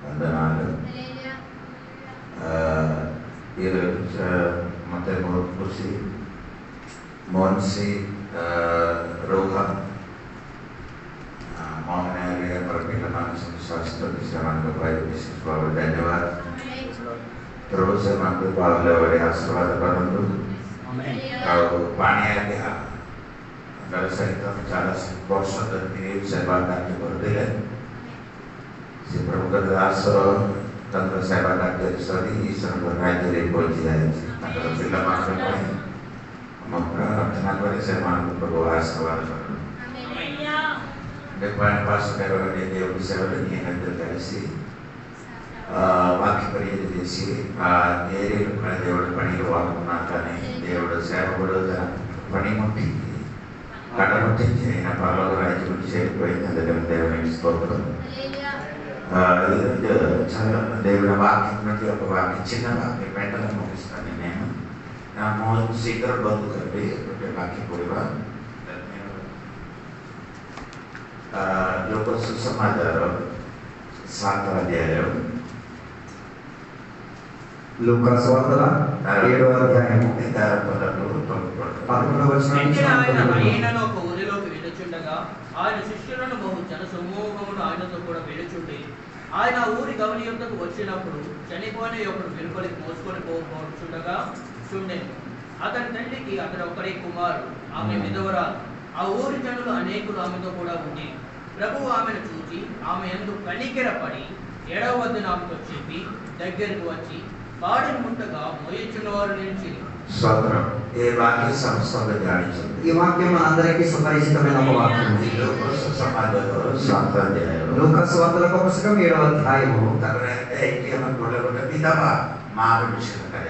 వందనాలు. ఈరోజు ಮತ್ತೆ ಖುಷಿ మోన్సి రోహా మోహన్ గారి పిల్లలను శాస్త్ర విషయానికి ప్రయత్నించుకోవాలి. ధన్యవాదాలు. రోజు మనకు వాళ్ళు ఎవరి ఆశీర్వాదపడదు पानी आ गया घर सहित చాలా సంతోషంతో సేవాదాన్ని పొందిలే प्रभु दास तंत्र సేవాదాన్ని సరి ఈశ్వర రాజ్యరే పోయియాయి అక్కడ పిల్ల మాత్రమే ప్రార్థన করে సేవను ప్రభు ఆశీర్వాదపడను. ఆమేన్. పాస్టర్ గారు దేవుడి సేవలో నేను కలిసి వాక్య పరిచయం చేసి ఆ ఏరియాలో కూడా దేవుడి పనిలో వాడుకున్నా కానీ దేవుడు సేవకుడు పని ముట్టి కట్టముట్టించి ఆయన పర్లోక రాజ్యం చేరిపోయింది. అందుకని దేవునికి స్తోత్రం. చాలా దేవుడి వాక్యం నుండి ఒక వాక్యం చిన్న వాక్యం వెంటనే ముగిస్తాను. నేను నా మోహన్ శీఘ్ర బంధు కండి వాక్యం కూడా లోక సుసమాచారం 7వ అధ్యాయం లూకాసు వార్త 7వ అధ్యాయము 11వ వచనం. ఆయన ఒక ఊరిలోకి వెళ్ళుచుండగా ఆయన శిష్యులను బహు జన సమూహములు ఆయనతో కూడా వెళ్ళుచుండి ఆయన ఊరి గమని యొద్దకు వచ్చినప్పుడు చనిపోయిన ఒకడు వెలుపలికి మోసుకొని పోచుండగా చూడెను. అతని తండ్రికి అతడు ఒకడే కుమారుడు, ఆమె విధవరాలు. ఆ ఊరి జనులు అనేకులు ఆమెతో కూడా ఉండి ప్రభువు ఆమెను చూచి ఆమె యందు కనికెరపడి ఎడవద్దని ఆమెతో చెప్పి దగ్గరికి వచ్చి బాడిని ముట్టగా మోయించిన వారు నిలిచి ఈ వాక్యం సంస్థగా ధ్యానించండి. ఈ వాక్యం అందరికీ సుపరిచితమైన ఒక వాక్యం. లూకాసు వార్తల పుస్తకం 7వ అధ్యాయము.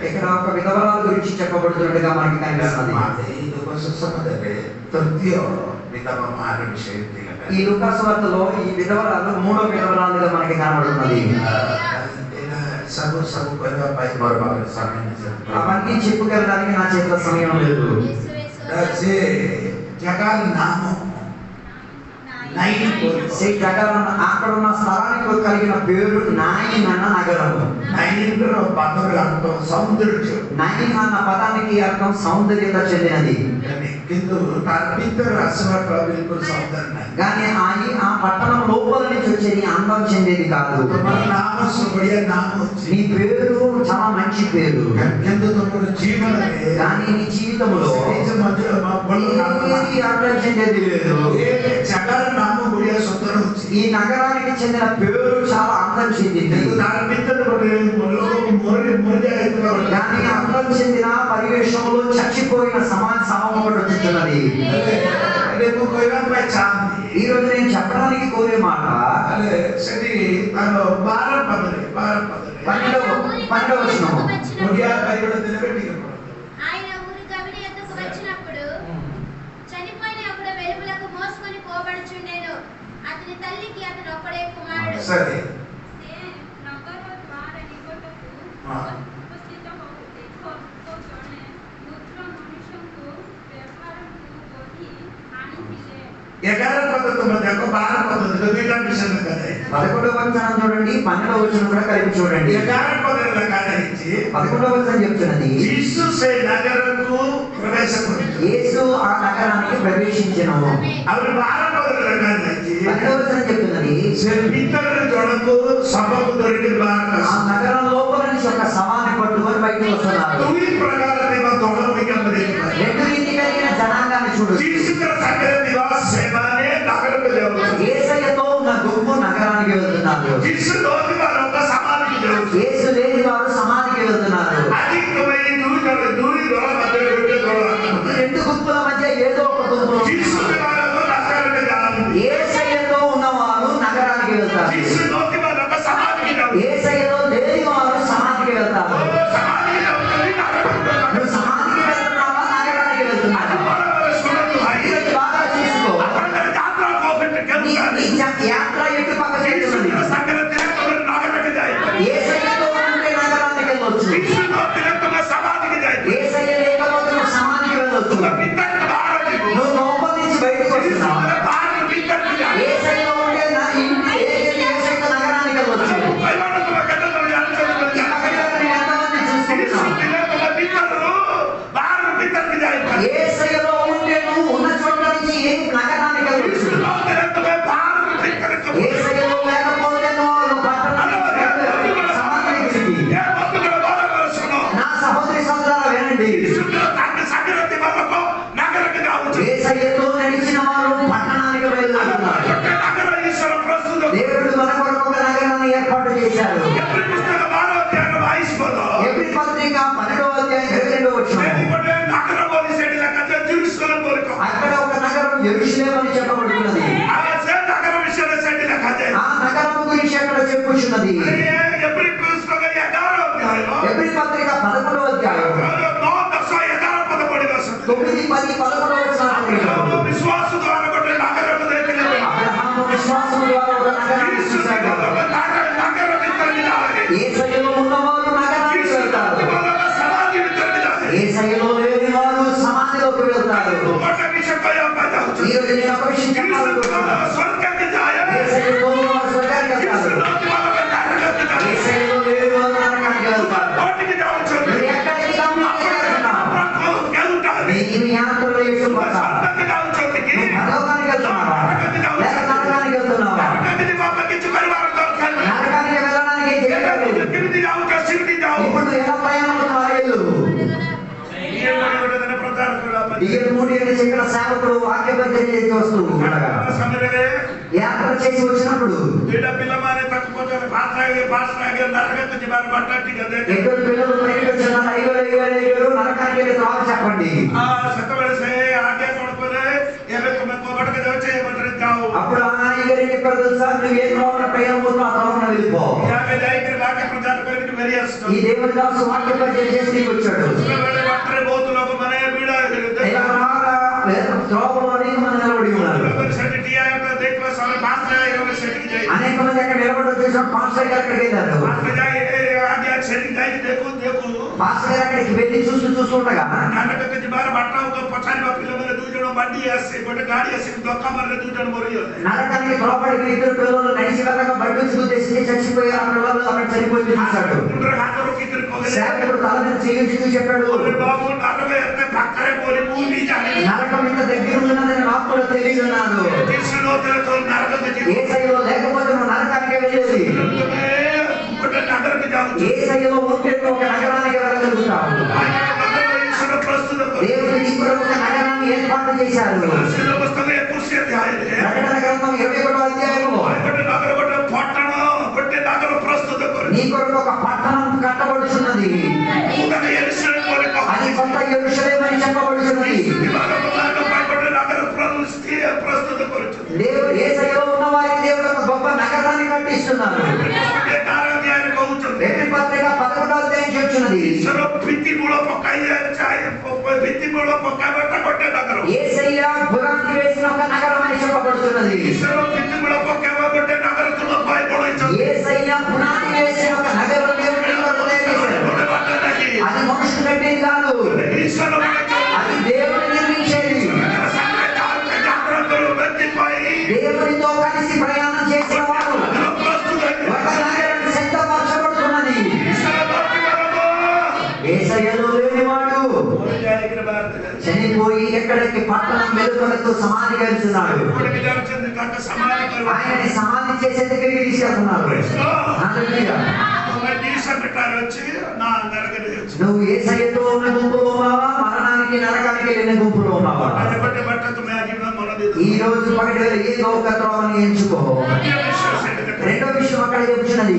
ఇక్కడ ఒక విధవరాలు గురించి చెప్పబడుతున్నట్టుగా మనకి కనిపిస్తుంది. ఈ లూకాసు వార్తలో ఈ విధవరాలు 3వ విధవరాలుగా మనకి కనబడుతున్నది. అవన్నీ చెప్పుకెళ్ళడానికి నా చేతిలో సమయం లేదు. అక్కడ ఉన్న స్థలానికి కలిగిన పేరు నాయిన్ అన్న నగరము. నాయిన్ అన్న పదానికి అర్థం సౌందర్యత చెందినది. కానీ ఆ పట్టణం లోపల నుంచి వచ్చేది అందం చెందేది కాదు. నీ పేరు చాలా మంచి పేరు, కానీ నీ జీవితంలో అందం చెందేది లేదు. ఈ నగరానికి చెందిన పేరు చాలా అందం చెందింది, కానీ అందం చెందిన పరివేశంలో చచ్చిపోయిన సమాజ సమూహం ఒకటి వచ్చుతున్నది. ఈ రోజు నేను చెప్పడానికి కోరే మాట 12వ వచనము. ఆయన ఊరి గవిని యొద్దకు వచ్చినప్పుడు చనిపోయిన ఒకడు వెలుపలకు మోసుకొని పోబడుచుండెను. అతని తల్లికి అతడు ఒక్కడే కుమారుడు. పదకొండవ వచనం చూడండి, 12వ వచనం కూడా కలిపి చూడండి. 11వ వచనం చెప్తున్నది, యేసు ఆ నగరానికి ప్రవేశించెను. 12వ వచనం చెప్తున్నది, ఆ నగరం లోపల నుంచి ఒక సమాన్ని పట్టుకొని బయటకు వస్తున్నారు. 2 రీతి కలిగిన జనాంగాన్ని చూడు. యేసయ్యతో ఉన్న గుంపు నగరానికి వెళ్తున్నారు. యేసు లేని వారు సమాధికి వెళ్తున్నారు. 2 గుంపుల మధ్య ఏదో ఒక గుంపు. యేసయ్యతో ఉన్నవారు నగరానికి వెళ్తారు, యేసయ్యతో లేని వారు సమాధికి వెళ్తారు. నువ్వు సమాధికి వెళ్తున్నావా, నగరానికి వెళ్తున్నావా? బాగా చూసుకో. యాత్ర ఎటు పక్క చేస్తున్నది. యేసయ్యతో ఉంటే నగరానికి వెళ్ళొచ్చు, యేసయ్య లేకపోతే నువ్వు సమాధికి వెళ్ళొచ్చు. నువ్వు లోపల నుంచి బయటకు వస్తున్నావు. యేసయ్యలో ఉంటే యేసయ్య నగరానికి వెళ్ళొచ్చు. ఆ నగరం గురించి అక్కడ చెప్పుచున్నది. ఎబ్రీ పత్రిక 11వ అధ్యాయం 9, 10, 11 వచనాలు. విశ్వాస ద్వారా ఒక నగరం అబ్రహాము విశ్వాసము ద్వారా ఒక నగరాన్ని చూశాడు. యేసయ్యలో ఉన్నవారు నగరానికి వెళ్తారు. యేసయ్యలో లేని వారు సమాధిలోకి వెళ్తారు. ఈ రోజు నేను ఒక విషయం చెప్పాలనుకుంటున్నాను. యేసయ్యలో ఉన్నవారు స్వర్గానికి వెళ్తారు. యేసయ్యలో లేని వారు నరకానికి వెళ్తారు. నువ్వు ఎక్కడికి గమనించాలనుకుంటున్నావు? నీవు యాత్రలో యేసుపోతావు. నువ్వు పరలోకానికి వెళ్తున్నావా లేక నరకానికి వెళ్తున్నావా? నరకానికి వెళ్ళడానికి తెలియదు. ఇప్పుడు ఎలా ప్రయాణం మారేళ్ళు టికెట్ మూడు చెప్పిన సేవకుడు వాక్యబద్ధ చేసి వస్తూ ఉండగా యాత్ర చేసి వచ్చినప్పుడు ఎటువంటి పిల్లలు బయటకు వచ్చినారు. అయ్యో నరకానికి వెళ్ళి తర్వాత చెప్పండి. అప్పుడు ఇక్కడ తెలుసా నువ్వు ఏ త్రోవన ప్రయాణం పోతున్నావు ఆ త్రోవన వెళ్ళిపో. ఈ దేవుని దాసు వాక్యబద్ధ చేసి వచ్చాడు. త్రోవలోని మనం నిలబడి ఉన్నారు. అనేక మంది అక్కడ నిలబడి వచ్చేసాడు. పాస్టర్ గారు అక్కడికి వెళ్ళారు. పాస్టర్ గారు అక్కడికి వెళ్ళి చూస్తుండగా నరకానికి త్రోవపడిన ఇద్దరు పిల్లలు నడిచి వెళ్ళగా బయట చూసి చచ్చిపోయి ఆ పిల్లలు అక్కడ చనిపోయి చూశాడు. సేవకుడు తల మీద చేయించుతూ చెప్పాడు, నరకం ఇంత దగ్గర ఉన్నదని నాకు కూడా తెలియదున్నాను. యేసయ్యలో లేకపోతే నువ్వు నరకానికి వెళ్ళేది. యేసయ్యలో ఉంటే ఒక నగరానికి వెళ్ళగలుగుతావు. దేవుడు నీ కొరకు ఒక నగరాన్ని ఏర్పాటు చేశారు. ప్రకటన గ్రంథం 21వ అధ్యాయము నీ కొరకు ఒక పట్టణం కట్టబడుచున్నది. అది కొత్త యెరూషలేము అని చెప్పబడుచున్నది. దేవుడు యేసయ్యలో ఉన్న వారికి దేవుడు ఒక గొప్ప నగరాన్ని కట్టిస్తున్నారు. ఎబ్రీ పత్రిక 11వ అధ్యాయం చెప్తున్నది. యేసయ్య పునాది వేసిన ఒక నగరం అని చెప్పబడుతున్నది. యేసయ్య పునాది వేసిన ఒక నగరం అది మనుషులు కట్టేది కాదు, అది దేవుడు నిర్మించేది. దేవునితో కలిసి ప్రయాణం చేసిన వారు ఒక నగరాన్ని సిద్ధపరచబడుతున్నది. యేసయ్యలో లేనివాడు చనిపోయి ఎక్కడికి పట్టణం వెలుపలకు సమాధి కలిసినాడు. ఆయనని సమాధి చేసే దగ్గరికి తీసుకెళ్తున్నారు. నువ్వు యేసయ్యతో ఉన్న గుంపులో ఉన్నావా, మరణానికి నరకానికి వెళ్ళిన గుంపులో ఉన్నావా? ఈ రోజు పగటి వేళ ఏదో ఒక త్రోవని ఎంచుకో. రెండో విషయం అక్కడ చెప్తున్నది.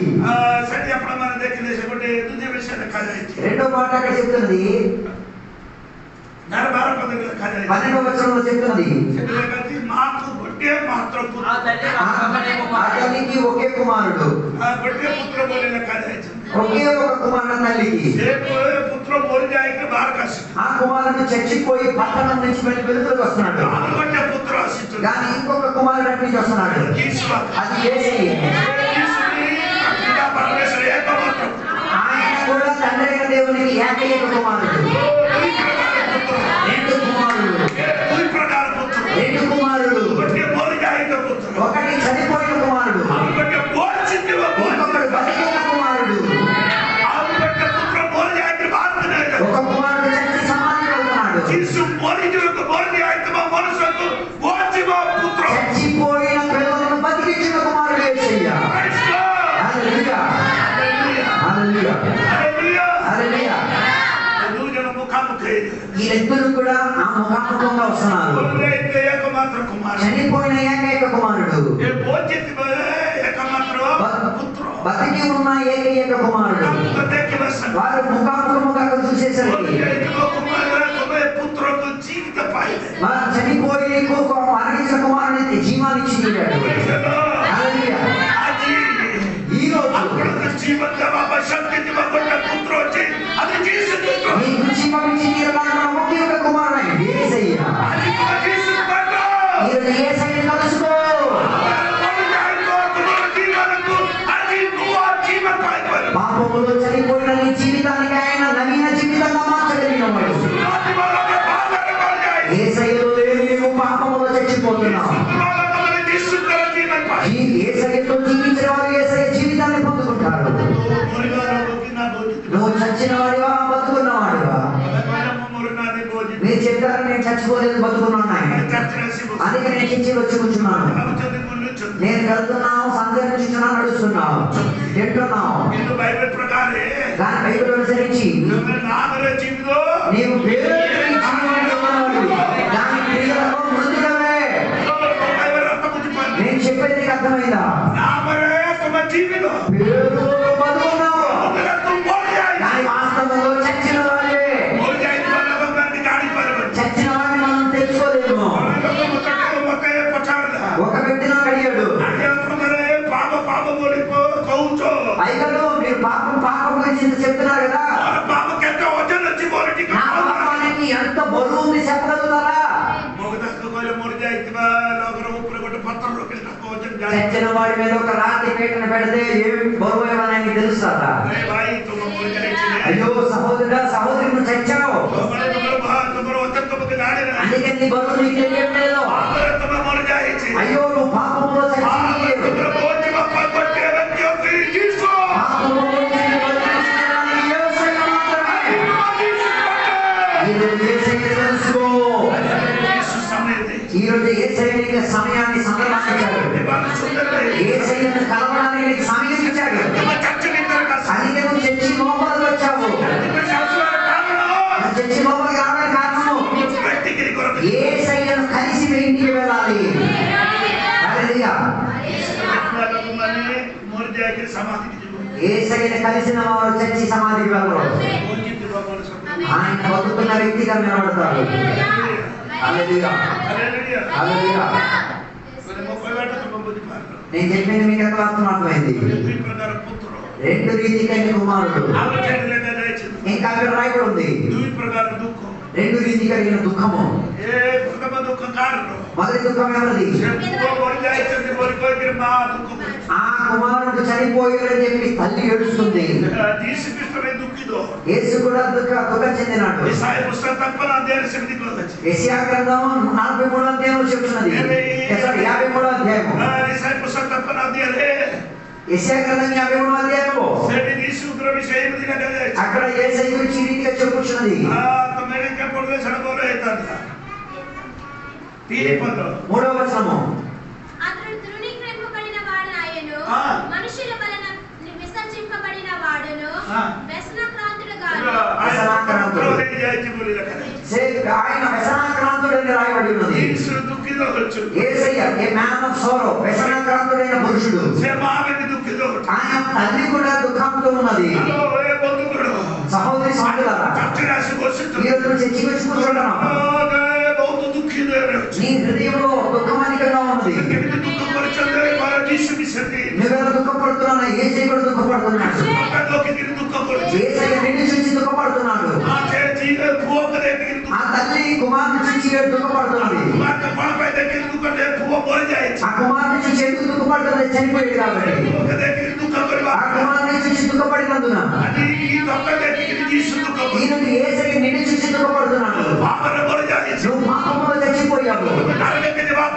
రెండో మాట అక్కడ చెప్తున్నది 12వ వచనంలో చెప్తున్నది. తల్లికి ఒకే కుమారుడు, ఒకే ఒక కుమారుడు తల్లికి. ఆ కుమారుడు చచ్చిపోయి పట్టణం నుంచి వెలుపలికి వస్తున్నాడు. కానీ ఇంకొక కుమారుడు అటు నుంచి వస్తున్నాడు. అది యేసయ్య. ఆయన కూడా తండ్రి అయిన దేవునికి ఏకైక కుమారుడు. రెండు కుమారుడు, ఒకటి చనిపోయిన కుమారుడు, ఇంకొకడు బతికిన కుమారుడు. ఒక కుమారుడు చచ్చి సమాధి అవుతున్నాడు. చచ్చిపోయిన పిల్లలను బతికించిన కుమారుడు యేసయ్య. హల్లెలూయా, హల్లెలూయా, హల్లెలూయా. వీళ్ళిద్దరూ కూడా ఆ ముఖాముఖంగా వస్తున్నారు. చనిపోయిన ఏకైక కుమారుడు, బతికి ఉన్న ఏకైక కుమారుడు. వారు ముఖాముఖంగా చూసేసరికి చనిపోయి మరణించిన కుమారుని జీవాన్ని ఇచ్చి. शक्ति ଥିବା ଗୋଟେ ପୁତ୍ର ଅଛି అది జీసు పుత్ర నీకు జీవమిచ్చి తీరగలిగిన ఒకే ఒక కుమారుడు యేసయ్య. అది జీసు పుత్ర ఈరోజు యేసయ్యని కలుసుకో. పాపములో చనిపోయిన నీ జీవితానికి ఆయన నవీన జీవితంగా మార్చగలిగినవాడు. యేసయ్యలో లేని నీవు పాపములో చచ్చిపోతున్నావు. ఈ యేసయ్యతో జీవించిన వారు యేసయ్య జీవితాన్ని పొందుకుంటారు. నువ్వు చచ్చిన వాడివా బతుకున్నవాడివా? మీరు చెప్పారు నేను చచ్చిపోలేదు బతుకున్నాను. అందుకే నేను చర్చిలో వచ్చి కూర్చున్నాను. నేను వెళ్తున్నావు, సంచరించున్నావు, నడుస్తున్నావు, తింటున్నావు. కానీ బైబిల్ అనుసరించి నీవు వేరే దాని క్రియలలో మృతుడవే. నేను చెప్పేది నీకు అర్థమైందా? పేరులో బతుకున్నావు కానీ వాస్తవంలో చచ్చిన వాడే. చచ్చిన వాడిని మనం తెలుసుకోలేము. ఒక వ్యక్తిలో అడిగాడు, అయ్యగారు మీరు పాపం పాపం గురించి ఇంత చెప్తున్నారు కదా, నా పాపానికి ఎంత బరువు ఉంది చెప్పగలుగుతారా? చచ్చిన వాడి మీద ఒక రాతి పీటను పెడితే ఏమి బరువు ఏమని తెలుస్తారా? అయ్యో సహోదరుడా సహోదరి నువ్వు చచ్చావు, అందుకే నీ బరువు నీకు తెలియట్లేదు. అయ్యో నువ్వు పాపంలో చచ్చి ఈరోజు యేసయ్య సమయాన్ని సందర్భించాడు. యేసయ్యను కలవడానికి సమయం ఇచ్చాడు. అందుకే నువ్వు చర్చి లోపలికి వచ్చావు. చర్చి లోపలికి రావడానికి కారణము యేసయ్యను కలిసి ఇంటికి వెళ్ళాలి. యేసయ్యను కలిసిన వారు చర్చి సమాధికి వెళ్ళరు. ఆయన బతుకున్న వ్యక్తిగా నిలబడతారు. హల్లెలూయా హల్లెలూయా. నేను చెప్పింది మీకు ఎంత అర్థమైంది? రెండు రీతికైన కుమారుడు. ఇంకా అక్కడ రాయబడి ఉంది రెండు రీతి కలిగిన దుఃఖము. మొదటి దుఃఖం ఎవరిది? ఆ కుమారుడు చనిపోయారని చెప్పి తల్లి ఏడుస్తుంది. యేసు కూడా దుఃఖం చెందినాడు. యెషయా గ్రంథం 43వ అధ్యాయం చెప్తున్నది. 53వ అధ్యాయం. యెషయా గ్రంథం 53వ అధ్యాయం. అక్కడ యేసయ్య గురించి ఈ రీతిగా చెప్పుచున్నది. 3వ వచనము. అతడు తృణీకరింపబడిన వాడాయను, మనుషుల వలన విసర్జింపబడిన వాడును, వ్యసనాక్రాంతుడుగాను. ఆయన వ్యసనాక్రాంతుడని రాయబడి ఉన్నది. యేసయ్య ఏ మ్యాన్ ఆఫ్ సారో, వ్యసనాక్రాంతుడైన పురుషుడు. ఆయన తల్లి కూడా దుఃఖంతో ఉన్నది. సహోదరి సహోదరులారా, ఈరోజు చర్చికి వచ్చి కూర్చుంటున్నాం. నీ హృదయంలో దుఃఖమనికగా ఉన్నది. నువ్వెలా దుఃఖపడుతున్నా? యేసయ్య కూడా దుఃఖపడుతున్నాడు. యేసయ్య నిన్ను చూసి దుఃఖపడుతున్నాడు. ఆ తల్లి కుమారుని చూసి దుఃఖపడుతున్నది. ఆ కుమారుని చూసి ఎందుకు దుఃఖపడుతున్నది? చనిపోయాడు కాబట్టి. ఆ కుమారుని చూసి దుఃఖపడినందున ఈయనకు యేసయ్య నిన్ను చూసి దుఃఖపడుతున్నాడు. నువ్వు పాపంలో చచ్చిపోయావు.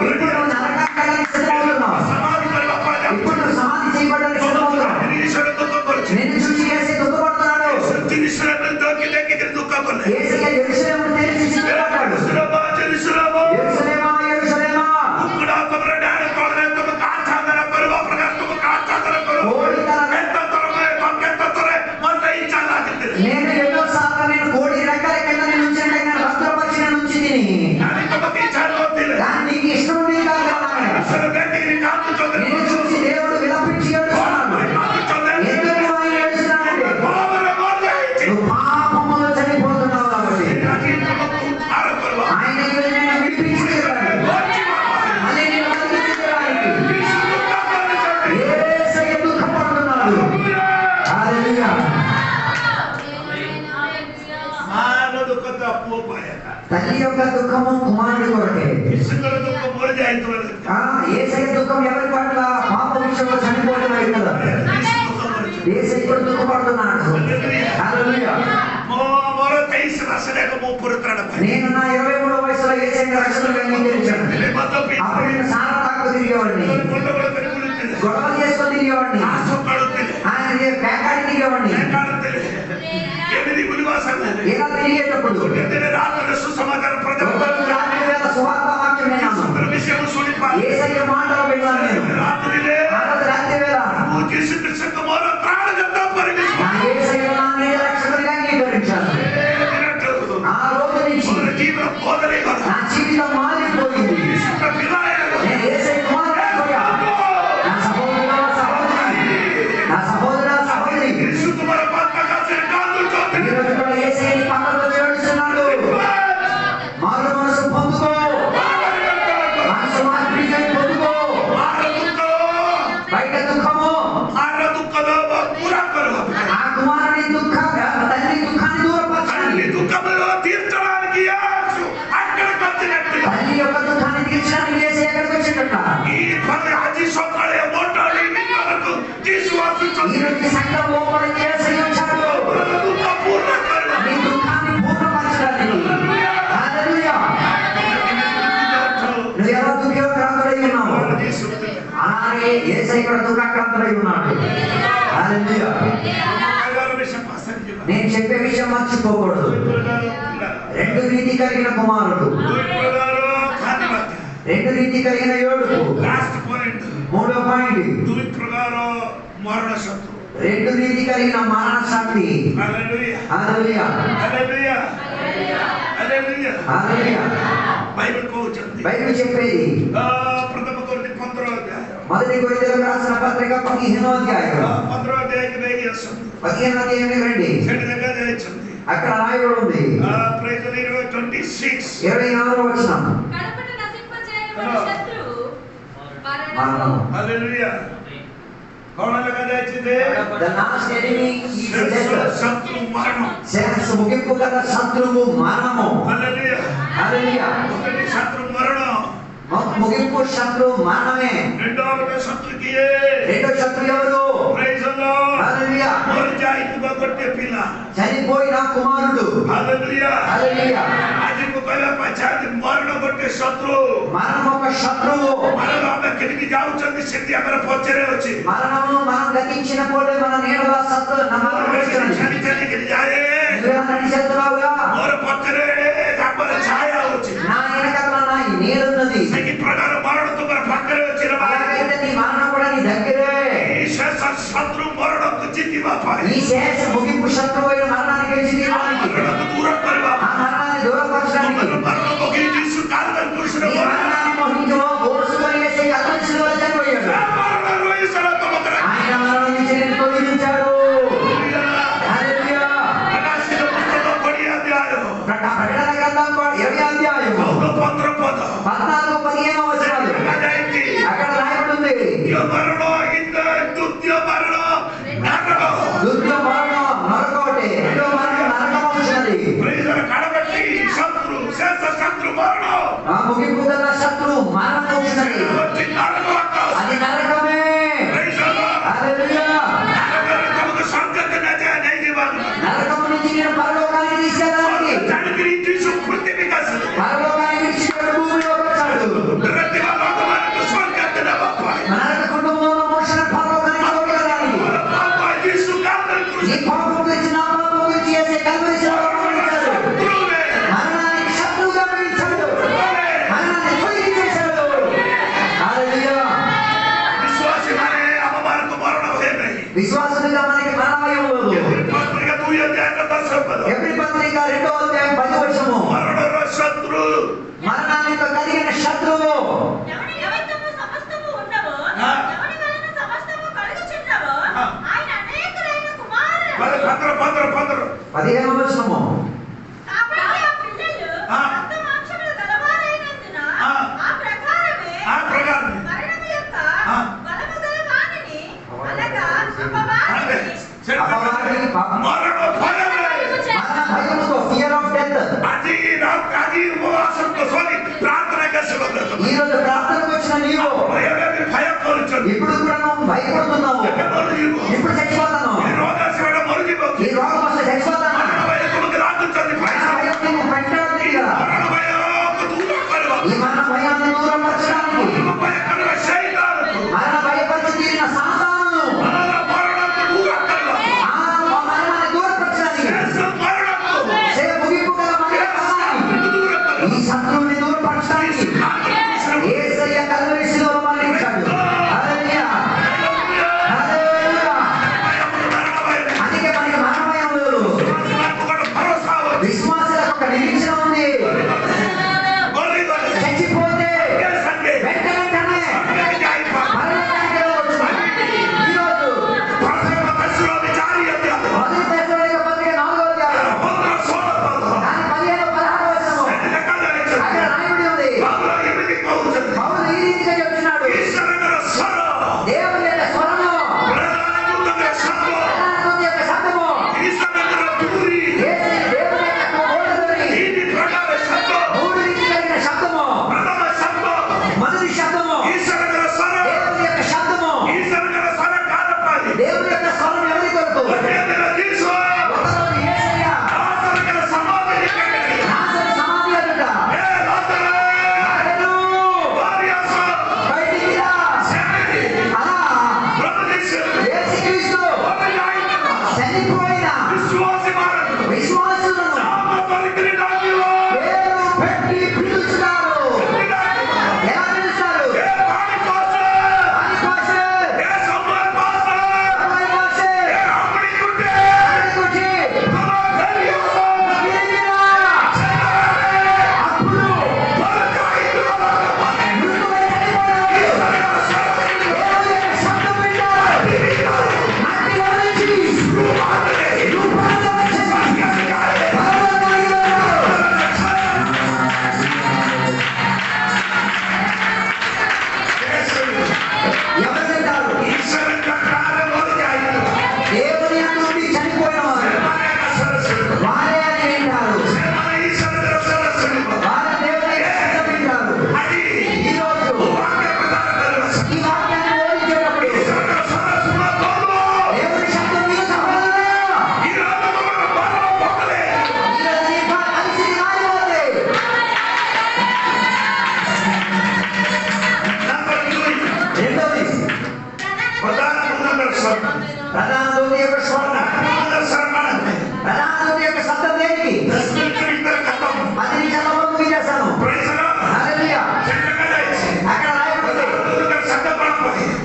ఇప్పుడు నువ్వు నరకానికి సిద్ధమవుతున్నావు. ఇప్పుడు నువ్వు సమాధి చేయబడడానికి సిద్ధమవుతున్నావు. నిన్ను చూసి యేసయ్య దుఃఖపడుతున్నాడు. యేసయ్య యెరూషలేమును తెరిచి సిద్ధపడ్డాడు. యెరూషలేమా యెరూషలేమా, యొక్క దుఃఖము కుమారుడి కొరకే. యేసుల దుఃఖం మోరజాయితు యేసయ్య దుఃఖం ఎవరి పట్ల? పాప విషయంలో చనిపోవడం కదా. యేసయ్య కూడా దుఃఖపడుతున్నాడు. హల్లెలూయా. నేను నా 23వ వయసులో యేసయ్యని రక్షకుడిగా అంగీకరించాను. అప్పుడు నేను సారా తాకు తిరిగేవాడిని, గొడవలు చేసుకొని తిరిగేవాడిని, ఆయన పేకాడి తిరిగేవాడిని. ఇలా తిరిగేటప్పుడు రాత్రి వేళ సువార్త వాక్యం విన్నాను. యేసయ్య మాటలు విన్నాను నేను. రాత్రి వేళ యేసయ్య నా రక్షకుడిగా అంగీకరించాను. ఆ రోజు నుంచి నా జీవితం మారిపోయింది. నేను యేసయ్య కుమారుడిగా అయిపోయా. నా సహోదరుడా సహోదరి, నా సహోదరుడా సహోదరి, ఈరోజు కూడా యేసయ్యని పక్కకు చేర్చున్నాడు. మారు మనసు పొందుకో, మనసు మార్పిడిని పొందుకో. బయట దుఃఖము ఆ కుమారుని దుఃఖంగా తల్లి దుఃఖాన్ని దూరపరచాలి. తల్లి యొక్క దుఃఖాన్ని తీర్చడానికి యేసయ్య ఎక్కడికి వచ్చిందట? ఈరోజు సంఘం లోపల యేసయ్య వచ్చాడు. నీ దుఃఖాన్ని పూర్ణపరచడానికి. హల్లెలూయా. నువ్వు ఎవరు దుఃఖాక్రాంతుడై ఉన్నావు? అలాగే యేసయ్య కూడా దుఃఖాక్రాంతుడై ఉన్నాడు. హల్లెలూయా. నేను చెప్పే విషయం మర్చిపోకూడదు. రెండు రీతి కలిగిన కుమారుడు, రెండు రీతి కలిగిన ఏడుపు. మూడో పాయింట్, రెండు రీతి కలిగిన మరణ శక్తి. హల్లెలూయా. హల్లెలూయా. బైబిల్ చెప్పేది మొదటి కొరింథీయులకు రాసిన పత్రిక 15వ అధ్యాయం 15వ అధ్యాయం రండి. అక్కడ రాయబడి ఉంది 24వ వచనం. మరణం. The last enemy is death. శత్రు ముగింపు గల శత్రువు మరణము. హల్లెలూయా. ముగింపు శత్రువు మరణమే. రెండో శత్రు ఎవరు? హల్లెలూయా. చనిపోయిన కుమారుడు. హల్లెలూయా. మరణం ఒక శత్రువు. మరణము మనం గతించినప్పుడు మన నీడల శత్రువు నడిచేస్తున్నావుగా. నా వెనకాల నా నీడున్నది. అలాగైతే నీ మరణం కూడా నీ దగ్గరే. ఈ శేష ముగింపు శత్రువు అయిన మరణాన్ని గెలిచి తీయడానికి, ఆ మరణాన్ని దూరపరచడానికి, ఈ మరణాన్ని మోహించో ఓర్చుకొని వేసే అదృష్టంలో చనిపోయాడు. ఆయన మరణం నుంచి నేను తొలగించాడు. హల్లెలూయా. ప్రకటన గ్రంథం 20వ అధ్యాయం 14-15 వచనాలు. అక్కడ రాయబడి ఉంది దుర్య మరణం నరకోటి. రెండో మరణం నరకం వచ్చినది. ముగింపు గల శత్రు మరణం వచ్చినది. అది నరకమే. హల్లెలూయా. నరకం నుంచి నేను పరలోకానికి తీసుకెళ్ళడానికి, పరలోకానికి తీసుకెళ్ళి భూమిలోకి వచ్చాడు. నరక కుటుంబంలో మనుషులను పరలోకానికి తీసుకెళ్ళడానికి, ఈ పాపం గురించి నా పాపం గురించి చేసే కల్వరి శిలువలో మరణించాడు. మరణానికి శత్రువుగా మరణించాడు. మరణాన్ని తొలగించేశాడు. హల్లెలూయా. విశ్వాసులుగా మనకి మరణభయం లేదు. ఎబ్రీ పత్రిక 2వ అధ్యాయం 10వ వచనము. మరణానికి కలిగిన శత్రువు. పదిహేనవ వచనము. మరణ భయముతో, ఫియర్ ఆఫ్ డెత్. ఈ ఉపవాసంతో సోని ప్రార్థన చేసేవాళ్ళు ఈ రోజు ప్రార్థనకు వచ్చిన నీవు ఇప్పుడు కూడా నువ్వు భయపడుతున్నావు. ఇప్పుడు చచ్చిపోతాను, ఈ రోగం వస్తే చచ్చిపోతాను. నువ్వు పెట్టాలి కదా ఈ మన భయాన్ని దూరం పరచడానికి, మన భయపరిచి తీరిన సాతాను మరణాన్ని దూరపరచడానికి, ముగింపు గల ఈ శత్రువుని దూరపరచడానికి యేసయ్య కల్వరి శిలువలో మరణించాడు. హల్లెలూయా, హల్లెలూయా. అందుకే మనకి మరణభయం లేదు, విశ్వాసాలకు ఒక నిరీక్షణ ఉంది. చచ్చిపోతే వెంటనే మరణానికి వెళ్ళవచ్చు. ఈరోజు మొదటి దశలోని పత్రిక 4వ అధ్యాయం దాని 15-16 వచనము అక్కడ రాయబడి ఉంది. పౌలు ఈ రీతిగా చెప్తున్నాడు, దేవుని యొక్క స్వరము, ప్రధానదూత యొక్క శబ్దము, దేవుని యొక్క ఓడదూరి 3 రీతి కలిగిన శబ్దము. మొదటి శబ్దము దేవుని యొక్క శబ్దము. దేవుని యొక్క స్వరం ఎవరి కొరకు? ఒకరోజు యేసయ్య నాసరి సమాధి ఎదుట బయటికి రా అలా యేసుక్రీస్తు చనిపోయిన విశ్వాసులను పేరు పెట్టి పిలుస్తారు. ఎలా పిలుస్తారు? దానికోసే, దానికోసే, దానికొచ్చి అప్పుడు మృతులై చనిపోయిన దేవుని యొక్క శబ్దం వింటారు. మట్టిలో నుంచి రూపాంతరం వచ్చేసి పరలోకానికి వెళ్తారు. ఎవరు తింటారు? దేవుని నుండి చనిపోయిన వారు వారే అని వింటారు. వారు దేవుని యొక్క శబ్దం వింటారు. ఈరోజు ఈ వాక్యాన్ని బోధించేటప్పుడు దేవుని శబ్దం మీరు సహోదరులారా, ఈరోజు నీ పరిస్థితి మారిపోతుంది. రెండోది ప్రధానదూత యొక్క స్వరం. ప్రధానదూత యొక్క శబ్దం దేనికి? 10 నిమిషాలలో ముగించేస్తాను. హల్లెలూయా. అక్కడ రాయబడింది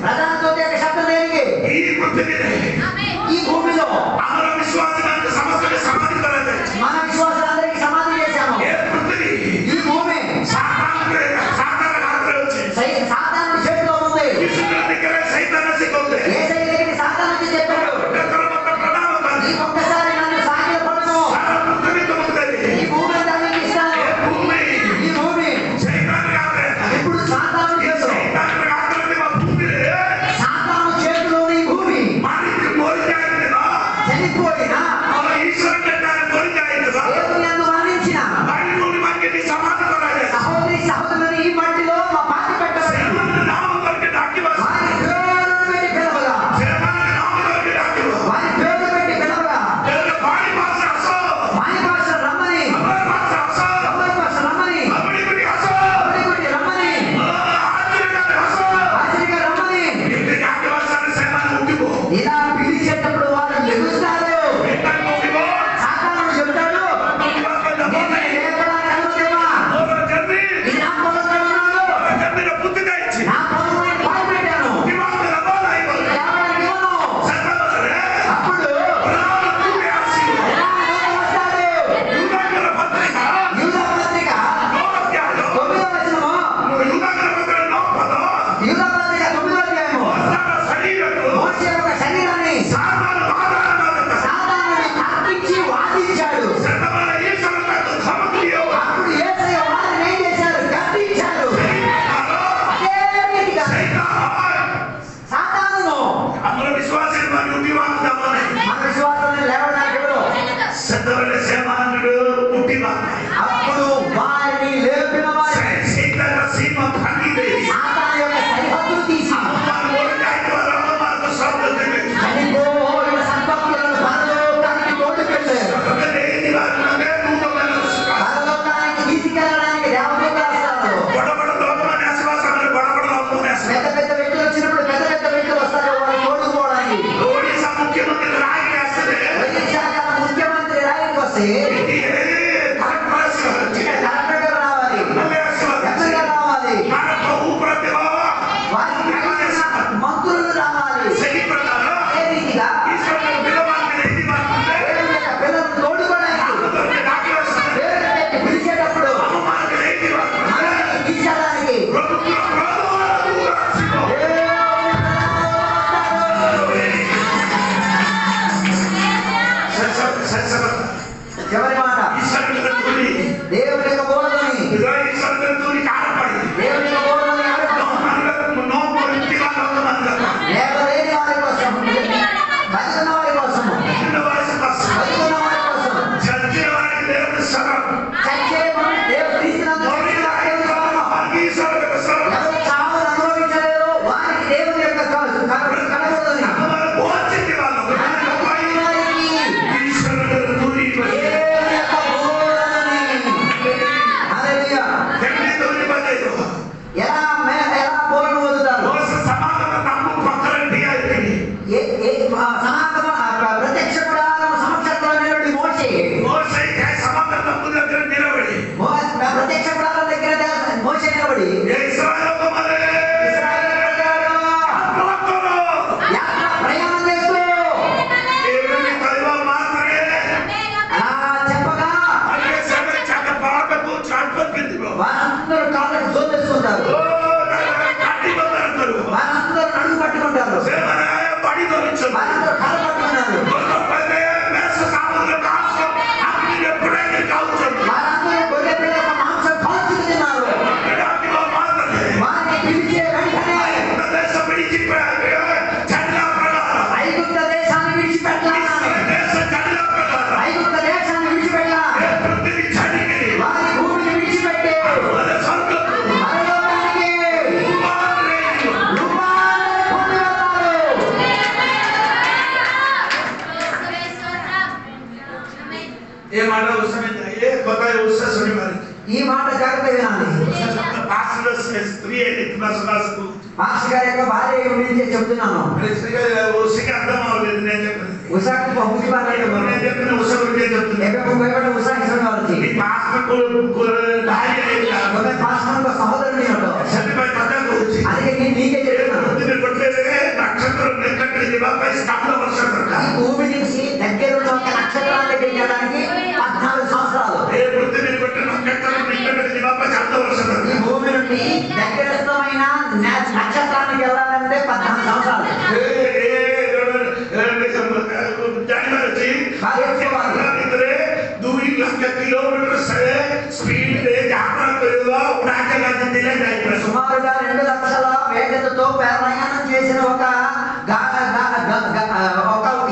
ప్రధానదూత యొక్క శబ్దం దేనికి? ఈ భూమిలో మన విశ్వాసాలందరికీ సమాధి చేశాము. ఈ భూమి సాతాను చేతిలో ఉంది. యేసయ్య దగ్గరికి సాతాను వచ్చి చెప్పాడు, చివరి మాట దేవుని యొక్క బోధని దేవుని యొక్క బోధని లేవలేని వారి కోసం, బతికున్న వారి కోసం, బతికున్న వారి కోసం, చచ్చే దేవుడు తీసినందుకు ఎవరు చావును అనుభవించలేదో వారికి దేవుని యొక్క కనబడదని ఎలా బోధన పొందుతారు? ప్రత్యక్ష గుడారం సమక్షంలో నిలబడి మోషే ప్రత్యక్ష గుడారం దగ్గర మోషే నిలబడి ప్రయాణం చేస్తూ చెప్పగా వారందరూ కాళ్ళకు జోదేసుకుంటారు, వారందరూ నడుము పట్టుకుంటారు, వారందరూ కాళ్ళు పట్టుకున్నారు, వారందరూ గొర్రె పిల్ల మాంసం కాల్చుకు తిన్నారు. వారిని పిలిచే వెంటనే ఐగుప్త దేశాన్ని విడిచిపెట్టాలి, ఐగుప్త దేశాన్ని విడిచిపెట్టాలి, వారి భూమిని విడిచిపెట్టి పరలోకానికి రూపాన్ని పొంది వెళ్తారు. ఈ మాట జాగ్రత్త వినాలి. పాస్టర్ గారి యొక్క భార్య గురించి చెప్తున్నాను. ఉషాకు బుద్ధి బాగా పాస్టర్ సహోదరుని అందుకే నేను నీకే చెప్తున్నాను. ఈ భూమి నుంచి దగ్గరున్న ఒక నక్షత్రాన్ని దగ్గరికి వెళ్ళడానికి 14 సంవత్సరాలు. ఈ భూమి నుండి దగ్గరస్థమైన నక్షత్రానికి వెళ్ళాలంటే 14 సంవత్సరాలు. సుమారుగా 2 లక్షల వేగతతో ప్రయాణం చేసిన ఒక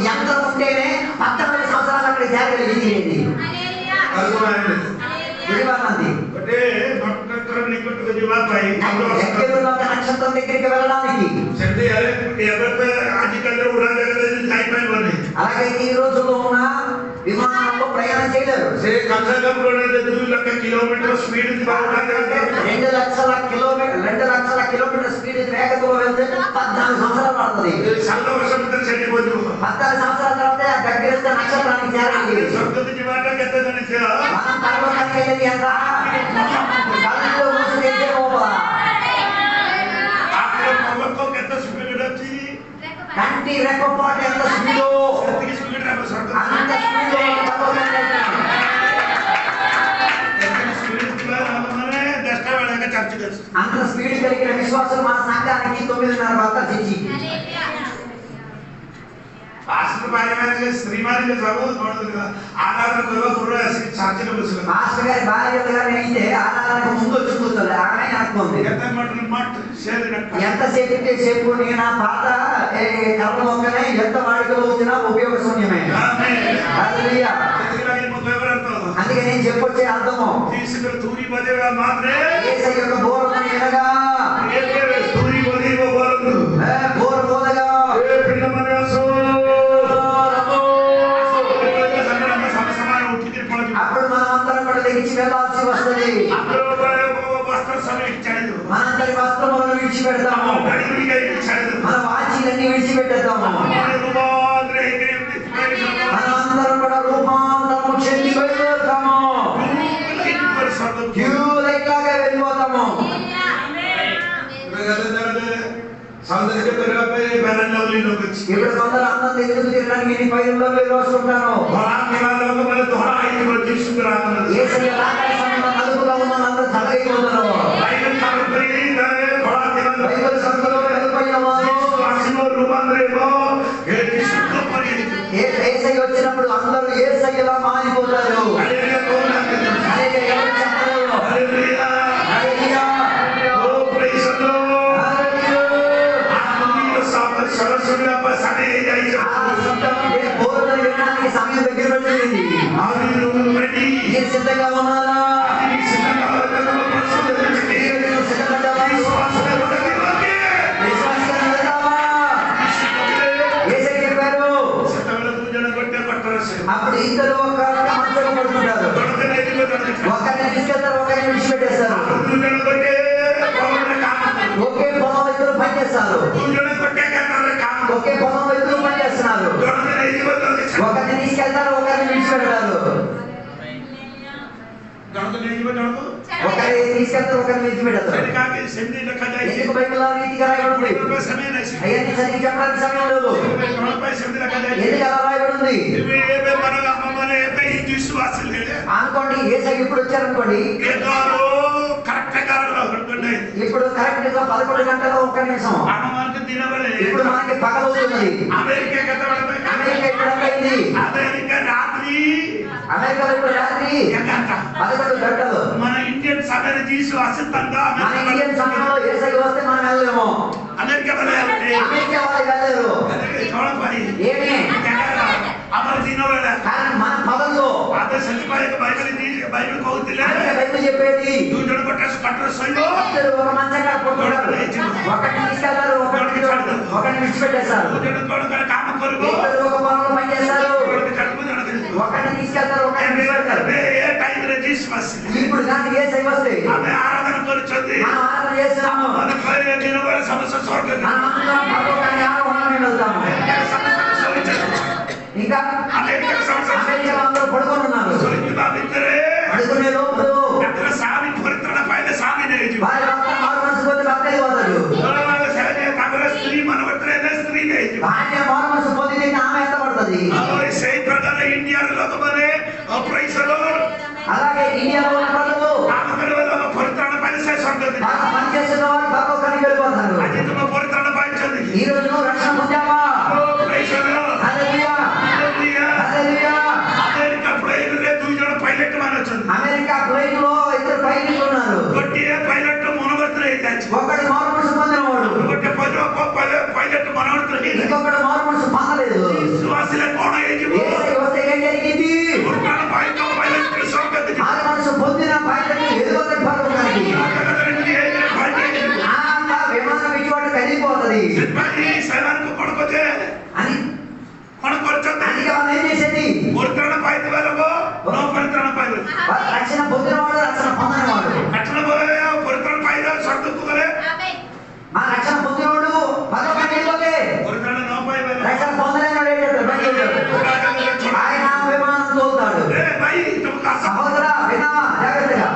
యంత్రం ఉంటేనే 14 సంవత్సరాలు అక్కడ చేరగలిగింది. నక్షత్రం దగ్గరికి వెళ్ళడానికి అలాగే ఈ రోజుల్లో ఉన్న విమానంలో ప్రయాణం చేయలేరు. 2 లక్షల కిలోమీటర్ స్పీడ్ వేగంతో వెళ్తే 14 సంవత్సరాలు పడుతుంది. 14 సంవత్సరాల తర్వాత దగ్గర నక్షత్రానికి చేరాలి. మనం పర్వతానికి వెళ్ళేది ఎంత కళ్ళు మూసుకెళ్తే కంటి రెప్పపాటు ఎంత స్పీడో అంత అంత స్పీడ్ కలిగిన విశ్వాసం మన సంఘానికి 9:30 వద్ద తెచ్చి పాస్టర్ భార్య శ్రీమాని మాస్టర్ గారి భార్య అయితే ఆరాధనకు ముందు వచ్చి కూర్చోలేదు. ఆమె అనుకోండి ఎంతసేపు సేపు నేను నా పాత కర్మ మొక్కనే ఎంత వాడికలో వచ్చినా ఉపయోగశూన్యమైన. అందుకే నేను చెప్పొచ్చే అర్థము యేసయ్య యొక్క బోరమని వినగా బోర బోధగా అప్పుడు మనం అందరం కూడా లెగిచి వెళ్ళాల్సి వస్తుంది. మనందరి వస్త్రములను విడిచిపెడతాము, మన వాచీలన్నీ విడిచిపెట్టేద్దాము. మనమందరం కూడా రూపాంతరము చెంది వెళ్ళిపోతాము, క్యూలైట్లాగా వెళ్ళిపోతాము. ఇప్పుడు కొందరు అందరం ఎందుకు తిరగడానికి నేను పైరులో వస్తుంటాను. అదుపుగా ఉన్న అందరూ తలైపోతారు. బైబిల్ సంఖ్యలో వెళ్ళిపోయిన వారు యేసయ్య వచ్చినప్పుడు అందరూ యేసయ్యలా మారిపోతారు. అప్పుడు ఇద్దరు ఒక మంచంలో పడుకుంటారు. ఒకరిని తీసుకెళ్తారు, ఒకరిని విడిచిపెట్టేస్తారు. ఒకే పొలం ఇద్దరు పనిచేస్తారు. ఒకే పొలం ఇద్దరు పనిచేస్తున్నారు. ఒకరిని తీసుకెళ్తారు, ఒకరిని విడిచిపెడతారు. ఒకరి తీసుకెళ్తారు, ఒకరిని విడిచిపెడతారు. ఎందుకు బైబిల్లో రీతిగా రాయబడింది? అయ్యని చదివి చెప్పడానికి సమయం లేదు. ఎందుకు అలా రాయబడింది అనుకోండి. ఏసై ఇప్పుడు వచ్చారనుకోండి, ఇప్పుడు కరెక్ట్ గా 11 గంటల 1 నిమిషం. ఇప్పుడు మనకి పగలవుతున్నది. అమెరికా ఇప్పుడు అయింది. అమెరికాలో ఇప్పుడు రాత్రి 11 గంటలు. మన ఇండియన్ సమయం మన ఇండియన్ సమయంలో ఏసై వస్తే మనం వెళ్ళలేము. అమెరికా వాళ్ళు వెళ్ళలేరు. ఏమి మన పగల్లో బైబిల్ చెప్పేది ఒక మంచంగా పడుకుంటారు. ఒకరిని తీసుకెళ్తారు, ఒకరిని విడిచిపెట్టేస్తారు. ఒక పొలంలో పనిచేస్తారు, ఒకరిని తీసుకెళ్తారు, ఒకరిని విడిచిపెడతారు. ఇప్పుడు దాన్ని ఏసై వస్తే మనం ఆరాధన చేస్తున్నాము. ఇంకా అమెరికాలో అందరూ పడుకొని ఉన్నారు. పడుకునే లోపల వారి భర్త మారు మనసు పోతే భర్త వెళ్ళిపోతాడు. భార్య మారు మనసు పోతే ఆమె ఎత్తబడుతుంది. అలాగే ఇండియాలో ఉన్న ప్రజలు పనిచేసిన వారు పరలోకానికి వెళ్ళిపోతారు. ఈ రోజు నువ్వు రక్షణ పొందావా? అమెరికా ప్లేన్ లో ఇద్దరు పైలట్లు ఉన్నారు. ఒకడు మారు మనసు పొందినవాడు, ఇంకొకడు మారు మనసు పొందలేదు. వస్తే ఏం జరిగింది? మారు మనసు పొందిన పైలట్లు ఎదుగుతాయి పరలోకానికి. విమానం ఇటువంటి కదిలిపోతుంది అని ఏం చేసేది? రక్షణ పొందినవాడు, రక్షణ పొందనివాడు. మా రక్షణ పొందినవాడు పరలోకానికి వెళ్ళిపోతే రక్షణ పొందలేనాడు ఆయన విమానం తోలుతాడు. సహోదరా విన్నావా? జాగ్రత్తగా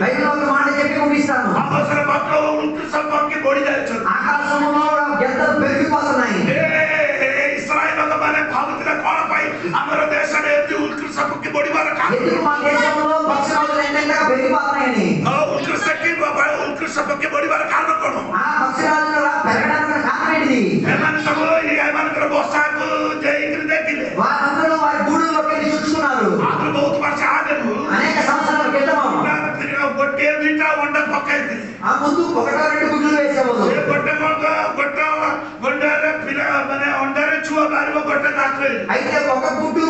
బైబిల్ ఒక మాట చెప్పి ముగిస్తాను. ఆకాశంలో గెద్దలు పెరిగిపోతున్నాయి. ఎందుకు మా దేశంలో పక్షులు ఎంతగా పెరిగిపోతున్నాయని. ఆ పక్షురాలు పెరగడానికి కారణం ఏంటిది? వారందరూ వారి గూడులోకి వెళ్ళి చూస్తున్నారు. అనేక సంవత్సరాల క్రితం ఆ ముందు 1-2 గుడ్లు వేసేవాళ్ళు. అయితే ఒక గుడ్డు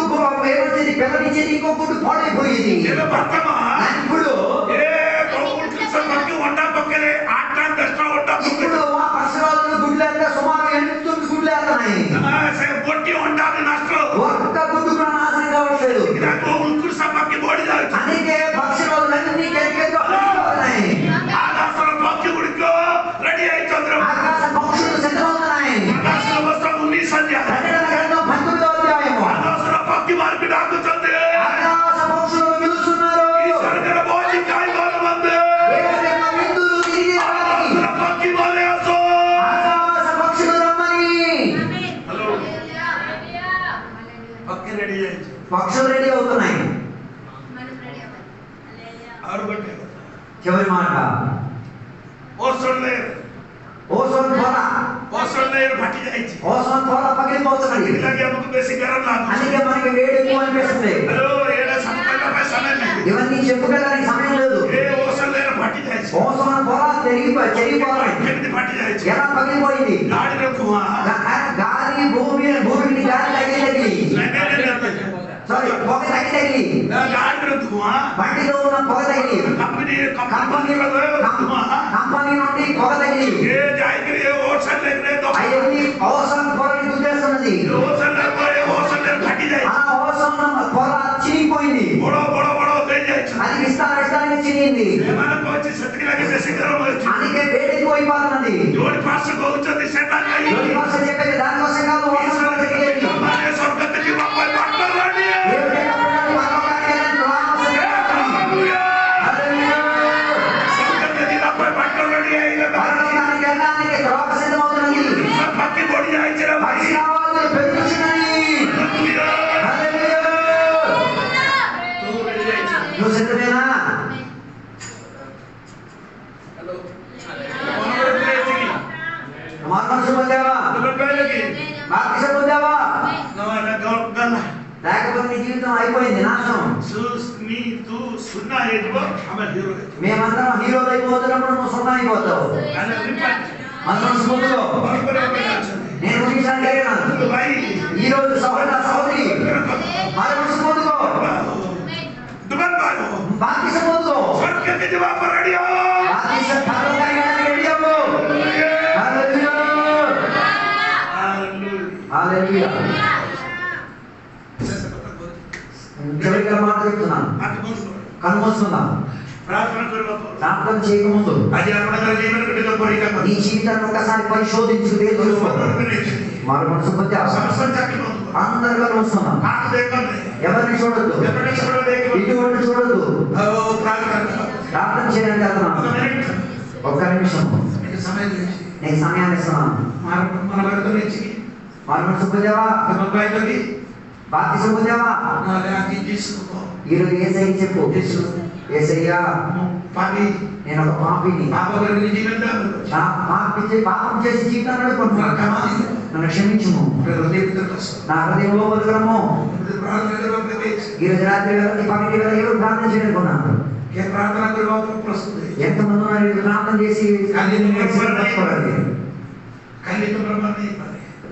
ఏమొచ్చేది, పిల్లనిచ్చేది, ఇంకో గుడ్డు పాడైపోయేది. ఇప్పుడు ఇప్పుడు ఆ పశువులను గుడ్లు అంటే సుమారు 8-9 గుడ్లు వేస్తున్నాయి. ఒక్క గుడ్డు కూడా నాశనం కావట్లేదు. అందుకే పక్షులన్నీ కేకెత్తుతున్నాయి. ఆకాశ పక్షులు సిద్ధమవుతున్నాయి. ప్రకటన గ్రంథం 19వ అధ్యాయము. ఆకాశ పక్షులు పిలుస్తున్నారు. ఆకాశ పక్షులు రమ్మని. పక్షులు రెడీ అవుతున్నాయి. చివరి మాట ఓజోన్ పొర పగిలిపోతున్నది. అందుకే మనకి వేడి ఎక్కువ అనిపిస్తుంది. ఇవన్నీ చెప్పుకోవడానికి సమయం లేదు. ఓజోన్ పొర చెరిగిపోవాలి. ఎలా పగిలిపోయింది? గాలి భూమిని గాలి తగిలి పొగ తగిలి బండిలో ఉన్న పొగ తగిలి కంపెనీ నుండి పొగ తగిలి అవన్నీ ఓజోన్ పొరని గుర్తిస్తున్నది. ఉన్నది ఆ ఓసోన్ పొర చినిగిపోయింది, అది విస్తారంగా చినిగింది, అందుకే వేడెక్కువైపోతున్నది. జోడి భాష చెప్పేది దానికోసం కాదు, ఓసోన్ పొర చినిగేది. నువ్వు సిద్ధమేనా? మనసు పొందావా? బాప్తిసం పొందావా? లేకపోతే నీ జీవితం అయిపోయింది, నాశనం. మేమందరం హీరోలు అయిపోతున్నప్పుడు నువ్వు సున్నా అయిపోతావు. మనసు పొందుకో. నేను విషయాన్ని అడిగినాను ఈ రోజు సహోదర సహోదరి, మనసు పొందుకో, బాప్తిసం పొందుకో. బాప్తిసం పరలోకానికి రెడీ అవ్వు. హల్లెలూయా, హల్లెలూయా. చివరిగా మాట చెప్తున్నాను, కన్ను మూసుకుందాం. ప్రార్థన చేయకముందు నీ జీవితాన్ని ఒకసారి పరిశోధించు. మన మనసు పొందే అందరిగా వస్తున్నాం. ఎవరిని చూడద్దు, ఇటువంటి చూడద్దు. ప్రార్థన చేయడానికి వెళ్తున్నాను. ఒక్క నిమిషం నేను సమయాన్ని ఇస్తున్నాను. మన మనసు పొందావా? బాప్తిసం పొందావా? ఈరోజు ఏసయ్య చెప్పు, ఏసయ్యా నేను ఒక పాపిని, పాపం చేసి జీవితాన్ని నడుపుకుంటున్నాను, నన్ను క్షమించుము, నా హృదయంలో బతుకడము. ఈరోజు రాత్రి వేళ పగటి వేళ ఎవరు ప్రార్థన చేయనుకున్నాను? ఎంతమంది ఉన్నారు ప్రార్థన చేసి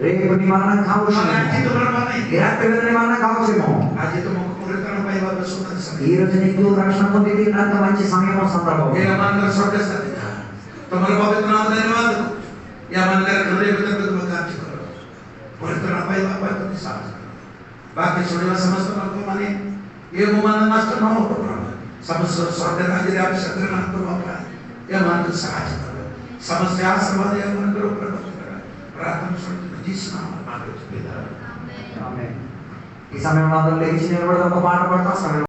రేపు నీ మరణం కావచ్చు, రాత్రి వేళ నీ మరణం కావచ్చేమో. ఈ రోజు నీకు రక్షణ పొందింది అంత మంచి సమయం సందర్భం. बाकी छोड़ेगा समस्त को माने ये मन नष्ट न हो समस्त स्वर्ग राज्य आप शत्रु मन को बापा ये मन को सहाय करो समस्या समाधान ये मन करो प्रार्थना सुन जिस नाम मांगे पिता आमेन. ఈ సమయంలో అందరూ లేచి నిలబడదాం, ఒక పాట పాడతాం.